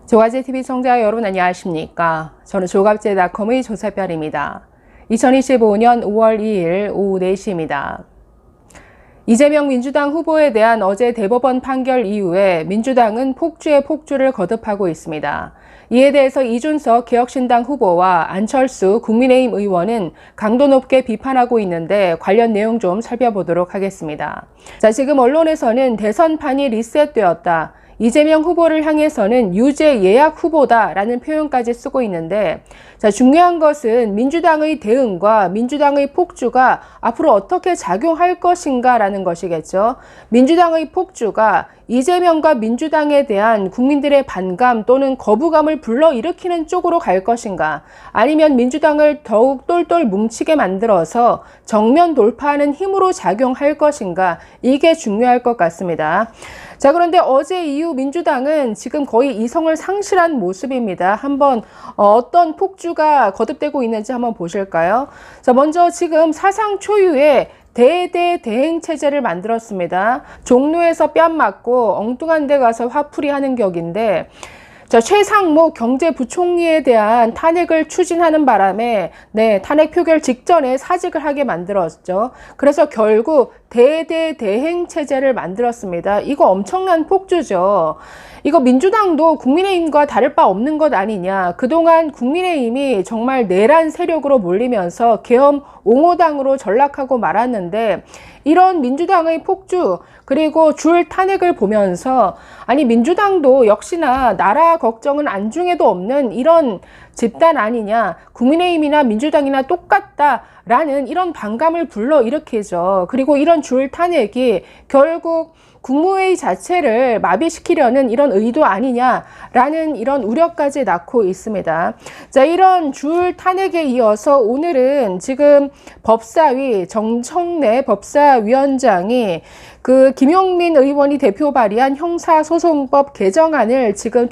조갑제TV 시청자 여러분 안녕하십니까? 저는 조갑제닷컴의 조세별입니다. 2025년 5월 2일 오후 4시입니다. 이재명 민주당 후보에 대한 어제 대법원 판결 이후에 민주당은 폭주에 폭주를 거듭하고 있습니다. 이에 대해서 이준석 개혁신당 후보와 안철수 국민의힘 의원은 강도 높게 비판하고 있는데 관련 내용 좀 살펴보도록 하겠습니다. 자, 지금 언론에서는 대선판이 리셋되었다. 이재명 후보를 향해서는 유죄 예약 후보다라는 표현까지 쓰고 있는데, 자, 중요한 것은 민주당의 대응과 민주당의 폭주가 앞으로 어떻게 작용할 것인가라는 것이겠죠. 민주당의 폭주가 이재명과 민주당에 대한 국민들의 반감 또는 거부감을 불러일으키는 쪽으로 갈 것인가, 아니면 민주당을 더욱 똘똘 뭉치게 만들어서 정면 돌파하는 힘으로 작용할 것인가, 이게 중요할 것 같습니다. 자, 그런데 어제 이후 민주당은 지금 거의 이성을 상실한 모습입니다. 한번 어떤 폭주가 거듭되고 있는지 한번 보실까요? 자, 먼저 지금 사상 초유의 대대대행 체제를 만들었습니다. 종로에서 뺨 맞고 엉뚱한 데 가서 화풀이 하는 격인데, 자, 최상목 경제부총리에 대한 탄핵을 추진하는 바람에 탄핵 표결 직전에 사직을 하게 만들었죠. 그래서 결국 대대대행 체제를 만들었습니다. 이거 엄청난 폭주죠. 이거 민주당도 국민의힘과 다를 바 없는 것 아니냐. 그동안 국민의힘이 정말 내란 세력으로 몰리면서 계엄 옹호당으로 전락하고 말았는데, 이런 민주당의 폭주 그리고 줄 탄핵을 보면서 아니 민주당도 역시나 나라 걱정은 안중에도 없는 이런 집단 아니냐, 국민의힘이나 민주당이나 똑같다라는 이런 반감을 불러일으키죠. 그리고 이런 줄 탄핵이 결국 국무회의 자체를 마비시키려는 이런 의도 아니냐라는 이런 우려까지 낳고 있습니다. 자, 이런 줄 탄핵에 이어서 오늘은 지금 법사위 정청래 법사위원장이 그 김용민 의원이 대표 발의한 형사소송법 개정안을 지금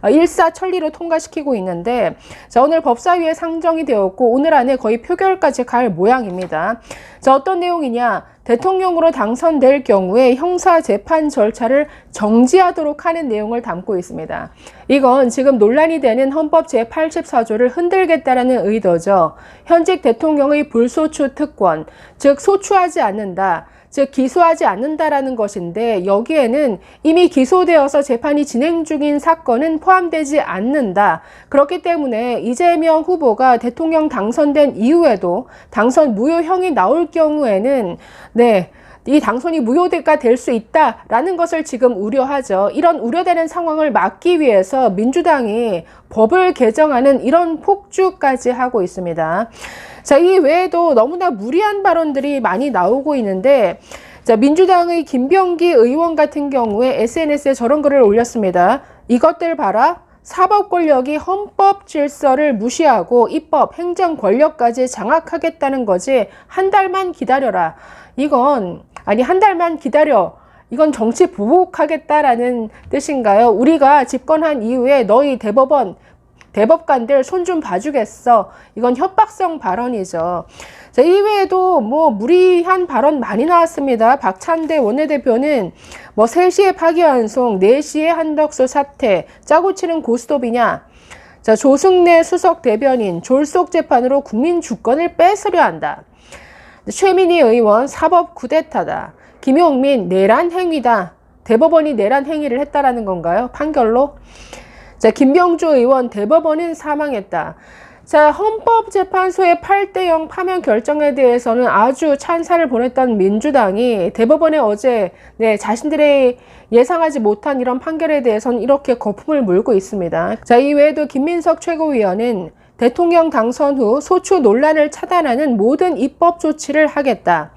일사천리로 통과시키고 있는데, 자, 오늘 법사위에 상정이 되었고 오늘 안에 거의 표결까지 갈 모양입니다. 자, 어떤 내용이냐? 대통령으로 당선될 경우에 형사재판 절차를 정지하도록 하는 내용을 담고 있습니다. 이건 지금 논란이 되는 헌법 제84조를 흔들겠다라는 의도죠. 현직 대통령의 불소추 특권, 즉 소추하지 않는다, 즉 기소하지 않는다라는 것인데, 여기에는 이미 기소되어서 재판이 진행 중인 사건은 포함되지 않는다. 그렇기 때문에 이재명 후보가 대통령 당선된 이후에도 당선 무효형이 나올 경우에는 이 당선이 무효가 될 수 있다라는 것을 지금 우려하죠. 이런 우려되는 상황을 막기 위해서 민주당이 법을 개정하는 이런 폭주까지 하고 있습니다. 자, 이 외에도 너무나 무리한 발언들이 많이 나오고 있는데, 자, 민주당의 김병기 의원 같은 경우에 SNS에 저런 글을 올렸습니다. 이것들 봐라. 사법 권력이 헌법 질서를 무시하고 입법, 행정 권력까지 장악하겠다는 거지. 한 달만 기다려라. 이건 한 달만 기다려. 이건 정치 보복하겠다라는 뜻인가요? 우리가 집권한 이후에 너희 대법관들 손 좀 봐주겠어. 이건 협박성 발언이죠. 자, 이외에도 무리한 발언 많이 나왔습니다. 박찬대 원내대표는 3시에 파기환송, 4시에 한덕수 사퇴, 짜고 치는 고스톱이냐. 자, 조승래 수석 대변인, 졸속 재판으로 국민 주권을 뺏으려 한다. 최민희 의원, 사법 쿠데타다. 김용민, 내란 행위다. 대법원이 내란 행위를 했다라는 건가요? 판결로? 자, 김병주 의원, 대법원은 사망했다. 자, 헌법재판소의 8대0 파면 결정에 대해서는 아주 찬사를 보냈던 민주당이 대법원에 어제 자신들의 예상하지 못한 이런 판결에 대해서는 이렇게 거품을 물고 있습니다. 자, 이외에도 김민석 최고위원은 대통령 당선 후 소추 논란을 차단하는 모든 입법 조치를 하겠다.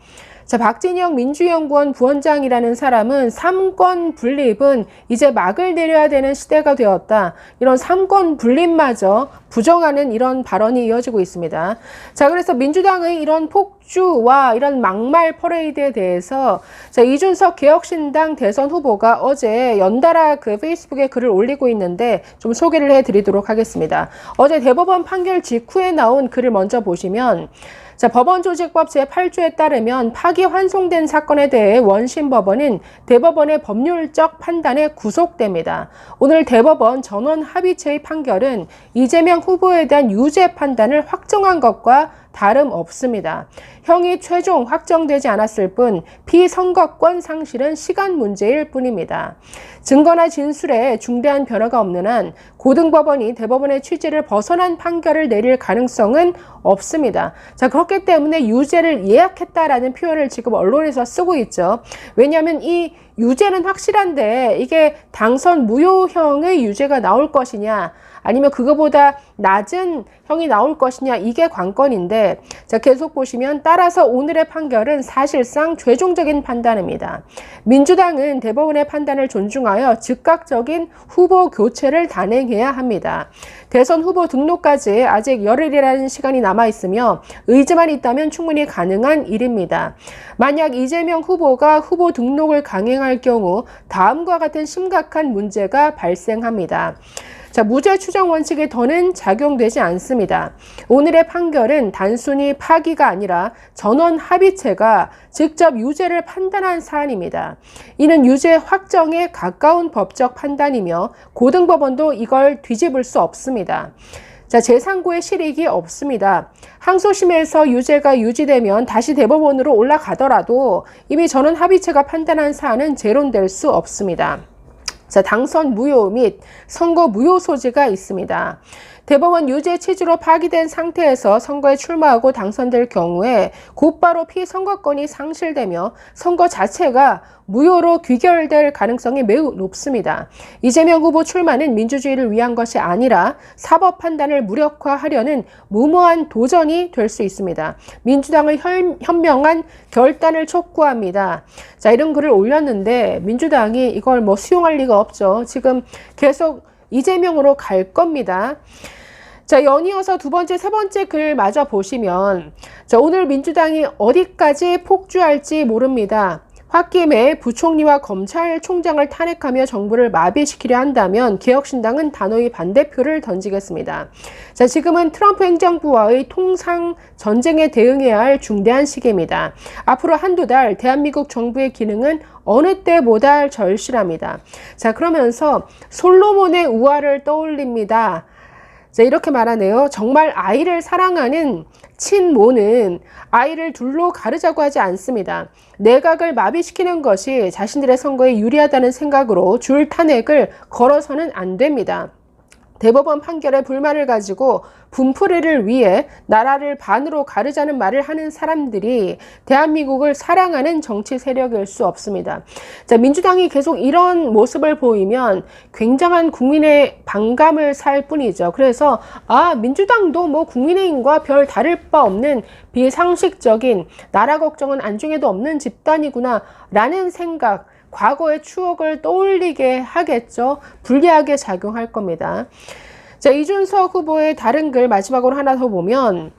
자, 박진영 민주연구원 부원장이라는 사람은 삼권 분립은 이제 막을 내려야 되는 시대가 되었다. 이런 삼권 분립마저 부정하는 이런 발언이 이어지고 있습니다. 자, 그래서 민주당의 이런 폭주와 이런 막말 퍼레이드에 대해서 자, 이준석 개혁신당 대선 후보가 어제 연달아 페이스북에 글을 올리고 있는데 좀 소개를 해드리도록 하겠습니다. 어제 대법원 판결 직후에 나온 글을 먼저 보시면, 자, 법원조직법 제8조에 따르면 파기환송된 사건에 대해 원심법원은 대법원의 법률적 판단에 구속됩니다. 오늘 대법원 전원합의체의 판결은 이재명 후보에 대한 유죄 판단을 확정한 것과 다름없습니다. 형이 최종 확정되지 않았을 뿐 피선거권 상실은 시간 문제일 뿐입니다. 증거나 진술에 중대한 변화가 없는 한 고등법원이 대법원의 취지를 벗어난 판결을 내릴 가능성은 없습니다. 자, 그렇기 때문에 유죄를 예약했다라는 표현을 지금 언론에서 쓰고 있죠. 왜냐하면 이 유죄는 확실한데 이게 당선 무효형의 유죄가 나올 것이냐 아니면 그거보다 낮은 형이 나올 것이냐 이게 관건인데, 자, 계속 보시면 따라서 오늘의 판결은 사실상 최종적인 판단입니다. 민주당은 대법원의 판단을 존중하여 즉각적인 후보 교체를 단행해야 합니다. 대선 후보 등록까지 아직 열흘이라는 시간이 남아있으며 의지만 있다면 충분히 가능한 일입니다. 만약 이재명 후보가 후보 등록을 강행할 경우 다음과 같은 심각한 문제가 발생합니다. 자, 무죄 추정 원칙이 더는 작용되지 않습니다. 오늘의 판결은 단순히 파기가 아니라 전원 합의체가 직접 유죄를 판단한 사안입니다. 이는 유죄 확정에 가까운 법적 판단이며 고등법원도 이걸 뒤집을 수 없습니다. 자, 제3구의 실익이 없습니다. 항소심에서 유죄가 유지되면 다시 대법원으로 올라가더라도 이미 전원 합의체가 판단한 사안은 재론될 수 없습니다. 자, 당선 무효 및 선거 무효 소지가 있습니다. 대법원 유죄 취지로 파기된 상태에서 선거에 출마하고 당선될 경우에 곧바로 피선거권이 상실되며 선거 자체가 무효로 귀결될 가능성이 매우 높습니다. 이재명 후보 출마는 민주주의를 위한 것이 아니라 사법 판단을 무력화하려는 무모한 도전이 될 수 있습니다. 민주당을 현명한 결단을 촉구합니다. 자, 이런 글을 올렸는데 민주당이 이걸 수용할 리가 없죠. 지금 계속 이재명으로 갈 겁니다. 자, 연이어서 두 번째, 세 번째 글 마저 보시면, 자, 오늘 민주당이 어디까지 폭주할지 모릅니다. 홧김에 부총리와 검찰총장을 탄핵하며 정부를 마비시키려 한다면 개혁신당은 단호히 반대표를 던지겠습니다. 자, 지금은 트럼프 행정부와의 통상 전쟁에 대응해야 할 중대한 시기입니다. 앞으로 한두 달 대한민국 정부의 기능은 어느 때보다 절실합니다. 자, 그러면서 솔로몬의 우화를 떠올립니다. 자, 이렇게 말하네요. 정말 아이를 사랑하는 친모는 아이를 둘로 가르자고 하지 않습니다. 내각을 마비시키는 것이 자신들의 선거에 유리하다는 생각으로 줄 탄핵을 걸어서는 안 됩니다. 대법원 판결에 불만을 가지고 분풀이를 위해 나라를 반으로 가르자는 말을 하는 사람들이 대한민국을 사랑하는 정치 세력일 수 없습니다. 자, 민주당이 계속 이런 모습을 보이면 굉장한 국민의 반감을 살 뿐이죠. 그래서 민주당도 국민의힘과 별 다를 바 없는 비상식적인 나라 걱정은 안중에도 없는 집단이구나 라는 생각, 과거의 추억을 떠올리게 하겠죠. 불리하게 작용할 겁니다. 자, 이준석 후보의 다른 글 마지막으로 하나 더 보면,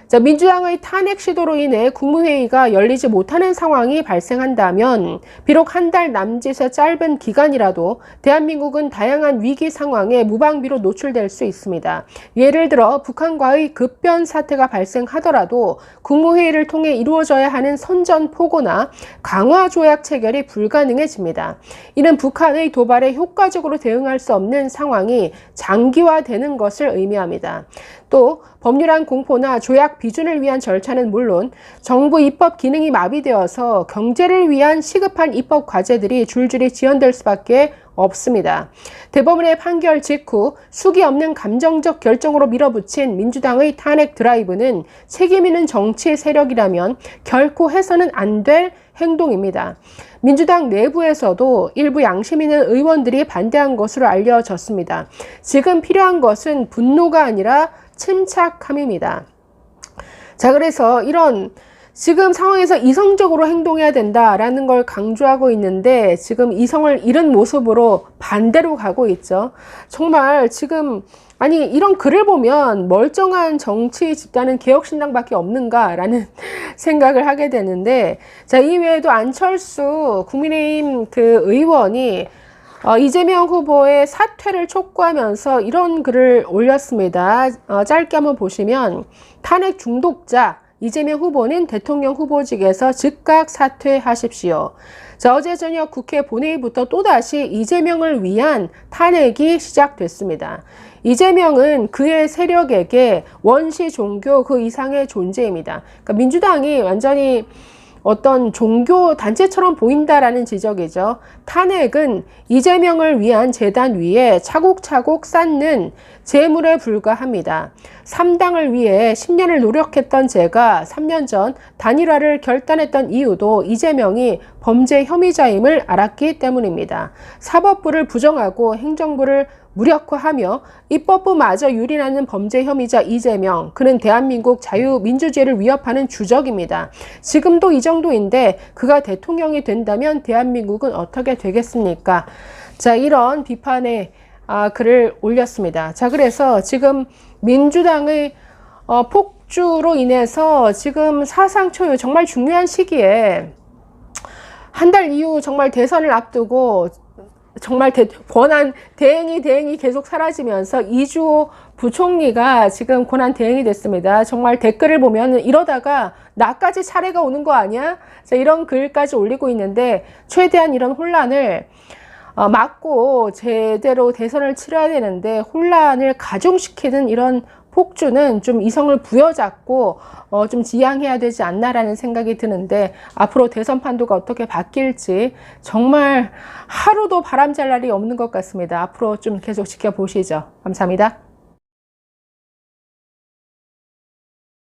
자, 민주당의 탄핵 시도로 인해 국무회의가 열리지 못하는 상황이 발생한다면 비록 한 달 남짓의 짧은 기간이라도 대한민국은 다양한 위기 상황에 무방비로 노출될 수 있습니다. 예를 들어 북한과의 급변 사태가 발생하더라도 국무회의를 통해 이루어져야 하는 선전포고나 강화 조약 체결이 불가능해집니다. 이는 북한의 도발에 효과적으로 대응할 수 없는 상황이 장기화되는 것을 의미합니다. 또 법률안 공포나 조약 비준을 위한 절차는 물론 정부 입법 기능이 마비되어서 경제를 위한 시급한 입법 과제들이 줄줄이 지연될 수밖에 없습니다. 대법원의 판결 직후 숙이 없는 감정적 결정으로 밀어붙인 민주당의 탄핵 드라이브는 책임 있는 정치 세력이라면 결코 해서는 안 될 행동입니다. 민주당 내부에서도 일부 양심 있는 의원들이 반대한 것으로 알려졌습니다. 지금 필요한 것은 분노가 아니라 침착함입니다. 자, 그래서 이런 지금 상황에서 이성적으로 행동해야 된다라는 걸 강조하고 있는데 지금 이성을 잃은 모습으로 반대로 가고 있죠. 정말 지금 이런 글을 보면 멀쩡한 정치 집단은 개혁신당밖에 없는가라는 생각을 하게 되는데, 자, 이외에도 안철수 국민의힘 의원이 이재명 후보의 사퇴를 촉구하면서 이런 글을 올렸습니다. 짧게 한번 보시면 탄핵 중독자 이재명 후보는 대통령 후보직에서 즉각 사퇴하십시오. 자, 어제 저녁 국회 본회의부터 또다시 이재명을 위한 탄핵이 시작됐습니다. 이재명은 그의 세력에게 원시 종교 그 이상의 존재입니다. 그러니까 민주당이 완전히 어떤 종교 단체처럼 보인다라는 지적이죠. 탄핵은 이재명을 위한 재단 위에 차곡차곡 쌓는 재물에 불과합니다. 3당을 위해 10년을 노력했던 제가 3년 전 단일화를 결단했던 이유도 이재명이 범죄 혐의자임을 알았기 때문입니다. 사법부를 부정하고 행정부를 무력화하며 입법부마저 유린하는 범죄 혐의자 이재명, 그는 대한민국 자유민주주의를 위협하는 주적입니다. 지금도 이 정도인데 그가 대통령이 된다면 대한민국은 어떻게 되겠습니까? 자, 이런 비판의 글을 올렸습니다. 자, 그래서 지금 민주당의 폭주로 인해서 지금 사상 초유 정말 중요한 시기에 한 달 이후 정말 대선을 앞두고 정말 권한 대행이 계속 사라지면서 이주호 부총리가 지금 권한 대행이 됐습니다. 정말 댓글을 보면 이러다가 나까지 차례가 오는 거 아니야? 자, 이런 글까지 올리고 있는데 최대한 이런 혼란을 막고 제대로 대선을 치러야 되는데 혼란을 가중시키는 이런 폭주는 좀 이성을 부여잡고 좀 지양해야 되지 않나라는 생각이 드는데 앞으로 대선 판도가 어떻게 바뀔지 정말 하루도 바람잘 날이 없는 것 같습니다. 앞으로 좀 계속 지켜보시죠. 감사합니다.